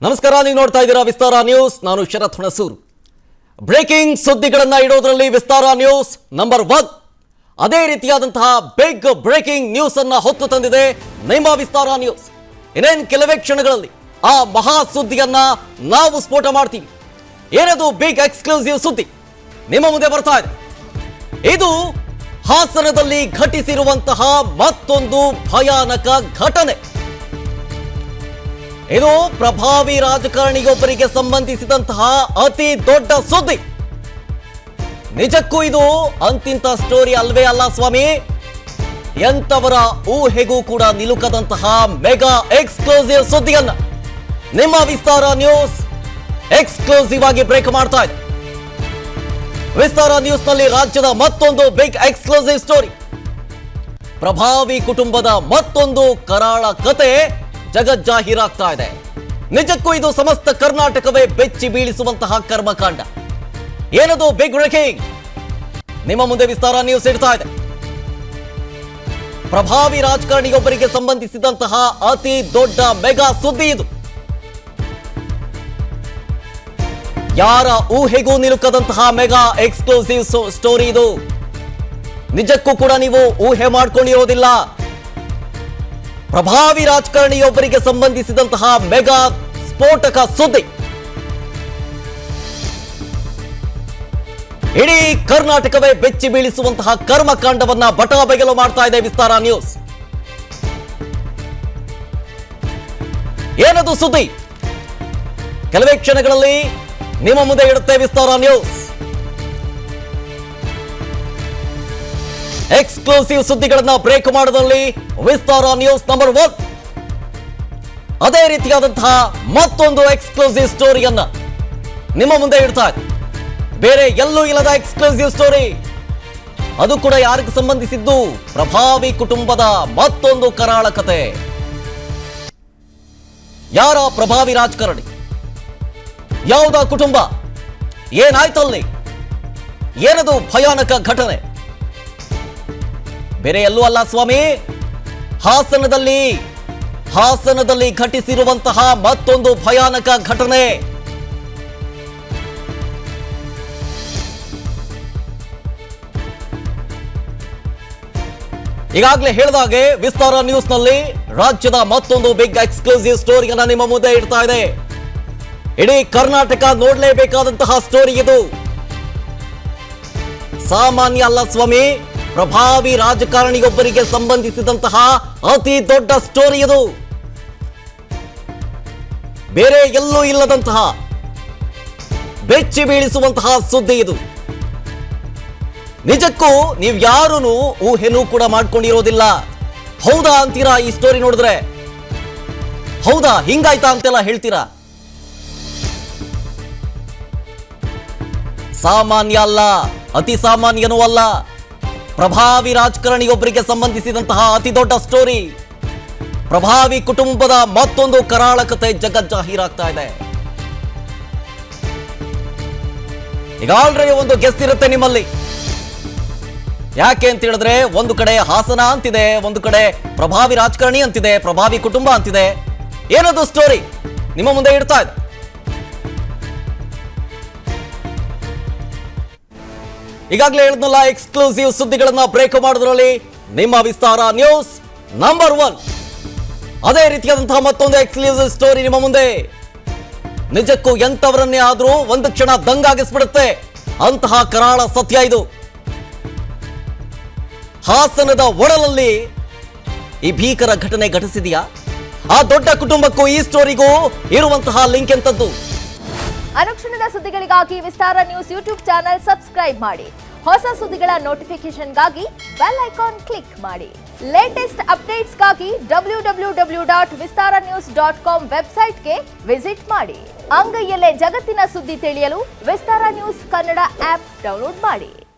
ನಮಸ್ಕಾರ, ನೀವು ನೋಡ್ತಾ ಇದ್ದೀರಾ ವಿಸ್ತಾರ ನ್ಯೂಸ್. ನಾನು ಶರತ್ ಹುಣಸೂರು. ಬ್ರೇಕಿಂಗ್ ಸುದ್ದಿಗಳನ್ನು ಇಡೋದ್ರಲ್ಲಿ ವಿಸ್ತಾರ ನ್ಯೂಸ್ ನಂಬರ್ 1. ಅದೇ ರೀತಿಯಾದಂತಹ ಬಿಗ್ ಬ್ರೇಕಿಂಗ್ ನ್ಯೂಸ್ ಅನ್ನ ಹೊತ್ತು ತಂದಿದೆ ನಿಮ್ಮ ವಿಸ್ತಾರ ನ್ಯೂಸ್. ಇನ್ನೇನು ಕೆಲವೇ ಕ್ಷಣಗಳಲ್ಲಿ ಆ ಮಹಾ ಸುದ್ದಿಯನ್ನ ನಾವು ಸ್ಫೋಟ ಮಾಡ್ತೀವಿ. ಏನದು ಬಿಗ್ ಎಕ್ಸ್ಕ್ಲೂಸಿವ್ ಸುದ್ದಿ ನಿಮ್ಮ ಮುಂದೆ ಬರ್ತಾ ಇದೆ. ಇದು ಹಾಸನದಲ್ಲಿ ಘಟಿಸಿರುವಂತಹ ಮತ್ತೊಂದು ಭಯಾನಕ ಘಟನೆ. ಇದು ಪ್ರಭಾವಿ ರಾಜಕಾರಣಿಯೊಬ್ಬರಿಗೆ ಸಂಬಂಧಿಸಿದಂತಹ ಅತಿ ದೊಡ್ಡ ಸುದ್ದಿ. ನಿಜಕ್ಕೂ ಇದು ಅಂತಿಂತ ಸ್ಟೋರಿ ಅಲ್ವೇ ಅಲ್ಲ ಸ್ವಾಮಿ. ಎಂತವರ ಊಹೆಗೂ ಕೂಡ ನಿಲುಕದಂತಹ ಮೆಗಾ ಎಕ್ಸ್ಕ್ಲೂಸಿವ್ ಸುದ್ದಿಯನ್ನ ನಿಮ್ಮ ವಿಸ್ತಾರ ನ್ಯೂಸ್ ಎಕ್ಸ್ಕ್ಲೂಸಿವ್ ಆಗಿ ಬ್ರೇಕ್ ಮಾಡ್ತಾ ಇದೆ. ವಿಸ್ತಾರ ನ್ಯೂಸ್ ನಲ್ಲಿ ರಾಜ್ಯದ ಮತ್ತೊಂದು ಬಿಗ್ ಎಕ್ಸ್ಕ್ಲೂಸಿವ್ ಸ್ಟೋರಿ. ಪ್ರಭಾವಿ ಕುಟುಂಬದ ಮತ್ತೊಂದು ಕರಾಳ ಕತೆ ಜಗಜ್ಜಾಹೀರಾಗ್ತಾ ಇದೆ. ನಿಜಕ್ಕೂ ಇದು ಸಮಸ್ತ ಕರ್ನಾಟಕವೇ ಬೆಚ್ಚಿ ಬೀಳಿಸುವಂತಹ ಕರ್ಮಕಾಂಡ. ಏನದು ಬಿಗ್ ಬ್ರೇಕಿಂಗ್ ನಿಮ್ಮ ಮುಂದೆ ವಿಸ್ತಾರ ನ್ಯೂಸ್ ಇಡ್ತಾ ಇದೆ. ಪ್ರಭಾವಿ ರಾಜಕಾರಣಿಯೊಬ್ಬರಿಗೆ ಸಂಬಂಧಿಸಿದಂತಹ ಅತಿ ದೊಡ್ಡ ಮೆಗಾ ಸುದ್ದಿ ಇದು. ಯಾರ ಊಹೆಗೂ ನಿಲುಕದಂತಹ ಮೆಗಾ ಎಕ್ಸ್ಕ್ಲೂಸಿವ್ ಸ್ಟೋರಿ ಇದು. ನಿಜಕ್ಕೂ ಕೂಡ ನೀವು ಊಹೆ ಮಾಡ್ಕೊಂಡಿರೋದಿಲ್ಲ. ಪ್ರಭಾವಿ ರಾಜಕಾರಣಿಯೊಬ್ಬರಿಗೆ ಸಂಬಂಧಿಸಿದಂತಹ ಮೆಗಾ ಸ್ಫೋಟಕ ಸುದ್ದಿ. ಇಡೀ ಕರ್ನಾಟಕವೇ ಬೆಚ್ಚಿ ಬೀಳಿಸುವಂತಹ ಕರ್ಮಕಾಂಡವನ್ನ ಬಟಬಯಲು ಮಾಡ್ತಾ ಇದೆ ವಿಸ್ತಾರ ನ್ಯೂಸ್. ಏನದು ಸುದ್ದಿ? ಕೆಲವೇ ಕ್ಷಣಗಳಲ್ಲಿ ನಿಮ್ಮ ಮುಂದೆ ಇಡುತ್ತೆ ವಿಸ್ತಾರ ನ್ಯೂಸ್. ಎಕ್ಸ್ಕ್ಲೂಸಿವ್ ಸುದ್ದಿಗಳನ್ನ ಬ್ರೇಕ್ ಮಾಡೋದ್ರಲ್ಲಿ ವಿಸ್ತಾರ ನ್ಯೂಸ್ ನಂಬರ್ 1. ಅದೇ ರೀತಿಯಾದಂತಹ ಮತ್ತೊಂದು ಎಕ್ಸ್ಕ್ಲೂಸಿವ್ ಸ್ಟೋರಿಯನ್ನ ನಿಮ್ಮ ಮುಂದೆ ಇಡ್ತಾ ಇದೆ. ಬೇರೆ ಎಲ್ಲೂ ಇಲ್ಲದ ಎಕ್ಸ್ಕ್ಲೂಸಿವ್ ಸ್ಟೋರಿ. ಅದು ಕೂಡ ಯಾರಿಗೆ ಸಂಬಂಧಿಸಿದ್ದು? ಪ್ರಭಾವಿ ಕುಟುಂಬದ ಮತ್ತೊಂದು ಕರಾಳ ಕತೆ. ಯಾರ ಪ್ರಭಾವಿ ರಾಜಕಾರಣಿ? ಯಾವುದ ಕುಟುಂಬ? ಏನಾಯ್ತಲ್ಲಿ? ಏನದು ಭಯಾನಕ ಘಟನೆ? ಬೇರೆ ಎಲ್ಲೂ ಅಲ್ಲ ಸ್ವಾಮಿ, ಹಾಸನದಲ್ಲಿ ಘಟಿಸಿರುವಂತಹ ಮತ್ತೊಂದು ಭಯಾನಕ ಘಟನೆ. ಈಗಾಗಲೇ ಹೇಳಿದಾಗೆ ವಿಸ್ತಾರ ನ್ಯೂಸ್ ನಲ್ಲಿ ರಾಜ್ಯದ ಮತ್ತೊಂದು ಬಿಗ್ ಎಕ್ಸ್ಕ್ಲೂಸಿವ್ ಸ್ಟೋರಿಯನ್ನ ನಿಮ್ಮ ಮುಂದೆ ಇಡ್ತಾ ಇದೆ. ಇಡೀ ಕರ್ನಾಟಕ ನೋಡಲೇಬೇಕಾದಂತಹ ಸ್ಟೋರಿ ಇದು. ಸಾಮಾನ್ಯ ಅಲ್ಲ ಸ್ವಾಮಿ, ಪ್ರಭಾವಿ ರಾಜಕಾರಣಿಯೊಬ್ಬರಿಗೆ ಸಂಬಂಧಿಸಿದಂತಹ ಅತಿ ದೊಡ್ಡ ಸ್ಟೋರಿ ಇದು. ಬೇರೆ ಎಲ್ಲೂ ಇಲ್ಲದಂತಹ ಬೆಚ್ಚಿ ಬೀಳಿಸುವಂತಹ ಸುದ್ದಿ ಇದು. ನಿಜಕ್ಕೂ ನೀವು ಯಾರೂ ಊಹೆನೂ ಕೂಡ ಮಾಡ್ಕೊಂಡಿರೋದಿಲ್ಲ. ಹೌದಾ ಅಂತೀರಾ ಈ ಸ್ಟೋರಿ ನೋಡಿದ್ರೆ? ಹೌದಾ ಹಿಂಗಾಯ್ತಾ ಅಂತೆಲ್ಲ ಹೇಳ್ತೀರಾ? ಸಾಮಾನ್ಯ ಅಲ್ಲ, ಅತಿ ಸಾಮಾನ್ಯನೂ ಅಲ್ಲ. ಪ್ರಭಾವಿ ರಾಜಕಾರಣಿಯೊಬ್ಬರಿಗೆ ಸಂಬಂಧಿಸಿದಂತಹ ಅತಿ ದೊಡ್ಡ ಸ್ಟೋರಿ. ಪ್ರಭಾವಿ ಕುಟುಂಬದ ಮತ್ತೊಂದು ಕರಾಳ ಕತೆ ಜಗಜ್ಜಾಹೀರಾಗ್ತಾ ಇದೆ. ಈಗ ಆಲ್ರೆಡಿ ಒಂದು ಗೆಸ್ ಇರುತ್ತೆ ನಿಮ್ಮಲ್ಲಿ. ಯಾಕೆ ಅಂತ ಹೇಳಿದ್ರೆ, ಒಂದು ಕಡೆ ಹಾಸನ ಅಂತಿದೆ, ಒಂದು ಕಡೆ ಪ್ರಭಾವಿ ರಾಜಕಾರಣಿ ಅಂತಿದೆ, ಪ್ರಭಾವಿ ಕುಟುಂಬ ಅಂತಿದೆ. ಏನದು ಸ್ಟೋರಿ ನಿಮ್ಮ ಮುಂದೆ ಇಡ್ತಾ ಇದೆ. ಈಗಾಗಲೇ ಹೇಳಿದ್ನಲ್ಲ, ಎಕ್ಸ್ಕ್ಲೂಸಿವ್ ಸುದ್ದಿಗಳನ್ನ ಬ್ರೇಕ್ ಮಾಡೋದ್ರಲ್ಲಿ ನಿಮ್ಮ ವಿಸ್ತಾರ ನ್ಯೂಸ್ ನಂಬರ್ 1. ಅದೇ ರೀತಿಯಾದಂತಹ ಮತ್ತೊಂದು ಎಕ್ಸ್ಕ್ಲೂಸಿವ್ ಸ್ಟೋರಿ ನಿಮ್ಮ ಮುಂದೆ. ನಿಜಕ್ಕೂ ಎಂತವರನ್ನೇ ಆದ್ರೂ ಒಂದು ಕ್ಷಣ ದಂಗಾಗಿಸ್ಬಿಡುತ್ತೆ ಅಂತಹ ಕರಾಳ ಸತ್ಯ ಇದು. ಹಾಸನದ ಒಡಲಲ್ಲಿ ಈ ಭೀಕರ ಘಟನೆ ಘಟಿಸಿದೆಯಾ? ಆ ದೊಡ್ಡ ಕುಟುಂಬಕ್ಕೂ ಈ ಸ್ಟೋರಿಗೂ ಇರುವಂತಹ ಲಿಂಕ್ ಎಂತದ್ದು? ಅನುಕ್ಷಣದ ಸುದ್ದಿಗಳಿಗಾಗಿ ವಿಸ್ತಾರ ನ್ಯೂಸ್ ಯೂಟ್ಯೂಬ್ ಚಾನೆಲ್ ಸಬ್ಸ್ಕ್ರೈಬ್ ಮಾಡಿ. ಹೊಸ ಸುದ್ದಿಗಳ ನೋಟಿಫಿಕೇಶನ್ಗಾಗಿ ಬೆಲ್ ಐಕಾನ್ ಕ್ಲಿಕ್ ಮಾಡಿ. ಲೇಟೆಸ್ಟ್ ಅಪ್ಡೇಟ್ಸ್ಗಾಗಿ www.vistaranews.com ವೆಬ್ಸೈಟ್ಗೆ ವಿಸಿಟ್ ಮಾಡಿ. ಅಂಗೈಯಲ್ಲೇ ಜಗತ್ತಿನ ಸುದ್ದಿ ತಿಳಿಯಲು ವಿಸ್ತಾರ ನ್ಯೂಸ್ ಕನ್ನಡ ಆಪ್ ಡೌನ್ಲೋಡ್ ಮಾಡಿ.